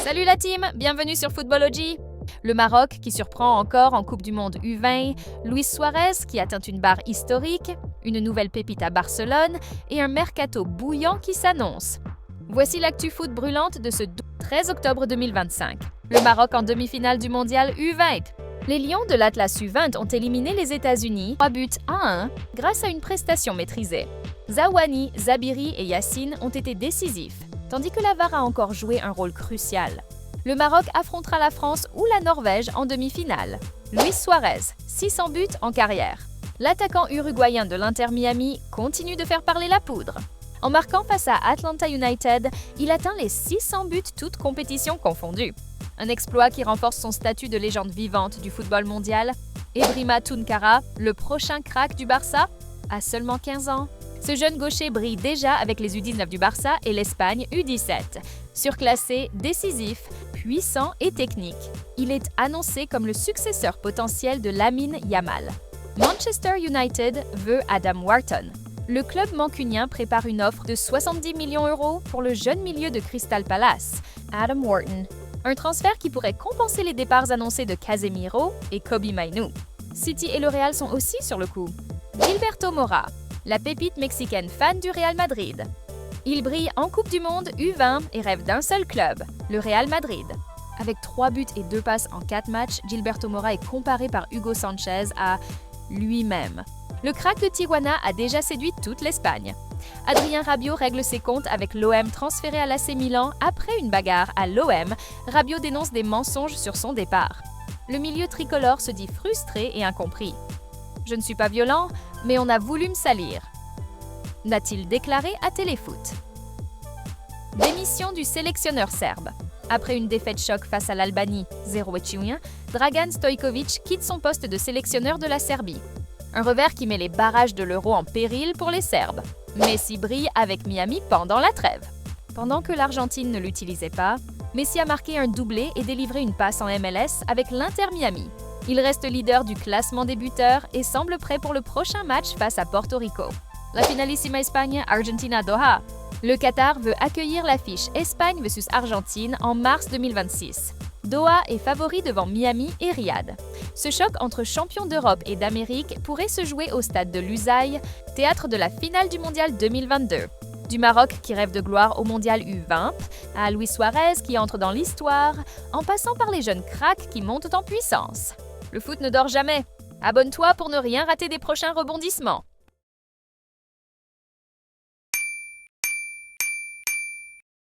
Salut la team, bienvenue sur Football OG. Le Maroc qui surprend encore en Coupe du Monde U20, Luis Suarez qui atteint une barre historique, une nouvelle pépite à Barcelone et un mercato bouillant qui s'annonce. Voici l'actu foot brûlante de ce 13 octobre 2025. Le Maroc en demi-finale du mondial U20. Les Lions de l'Atlas U20 ont éliminé les États-Unis 3-1 grâce à une prestation maîtrisée. Zaouani, Zabiri et Yassine ont été décisifs, tandis que la VAR a encore joué un rôle crucial. Le Maroc affrontera la France ou la Norvège en demi-finale. Luis Suarez, 600 buts en carrière. L'attaquant uruguayen de l'Inter Miami continue de faire parler la poudre. En marquant face à Atlanta United, il atteint les 600 buts toutes compétitions confondues. Un exploit qui renforce son statut de légende vivante du football mondial. Ebrima Tunkara, le prochain crack du Barça, a seulement 15 ans. Ce jeune gaucher brille déjà avec les U19 du Barça et l'Espagne U17. Surclassé, décisif, puissant et technique, il est annoncé comme le successeur potentiel de Lamine Yamal. Manchester United veut Adam Wharton. Le club mancunien prépare une offre de 70 millions € pour le jeune milieu de Crystal Palace, Adam Wharton. Un transfert qui pourrait compenser les départs annoncés de Casemiro et Kobbie Mainoo. City et le Real sont aussi sur le coup. Gilberto Mora, la pépite mexicaine fan du Real Madrid. Il brille en Coupe du Monde U20 et rêve d'un seul club, le Real Madrid. Avec 3 buts et 2 passes en 4 matchs, Gilberto Mora est comparé par Hugo Sanchez à lui-même. Le crack de Tijuana a déjà séduit toute l'Espagne. Adrien Rabiot règle ses comptes avec l'OM transféré à l'AC Milan après une bagarre à l'OM. Rabiot dénonce des mensonges sur son départ. Le milieu tricolore se dit frustré et incompris. « Je ne suis pas violent, mais on a voulu me salir », n'a-t-il déclaré à Téléfoot. Démission du sélectionneur serbe. Après une défaite choc face à l'Albanie 0-1, Dragan Stojkovic quitte son poste de sélectionneur de la Serbie. Un revers qui met les barrages de l'Euro en péril pour les Serbes. Messi brille avec Miami pendant la trêve. Pendant que l'Argentine ne l'utilisait pas, Messi a marqué un doublé et délivré une passe en MLS avec l'Inter Miami. Il reste leader du classement des buteurs et semble prêt pour le prochain match face à Porto Rico. La finalissima Espagne, Argentina Doha. Le Qatar veut accueillir l'affiche Espagne vs Argentine en mars 2026. Doha est favori devant Miami et Riyad. Ce choc entre champions d'Europe et d'Amérique pourrait se jouer au stade de Lusail, théâtre de la finale du Mondial 2022. Du Maroc qui rêve de gloire au Mondial U20, à Luis Suarez qui entre dans l'histoire, en passant par les jeunes cracks qui montent en puissance. Le foot ne dort jamais. Abonne-toi pour ne rien rater des prochains rebondissements.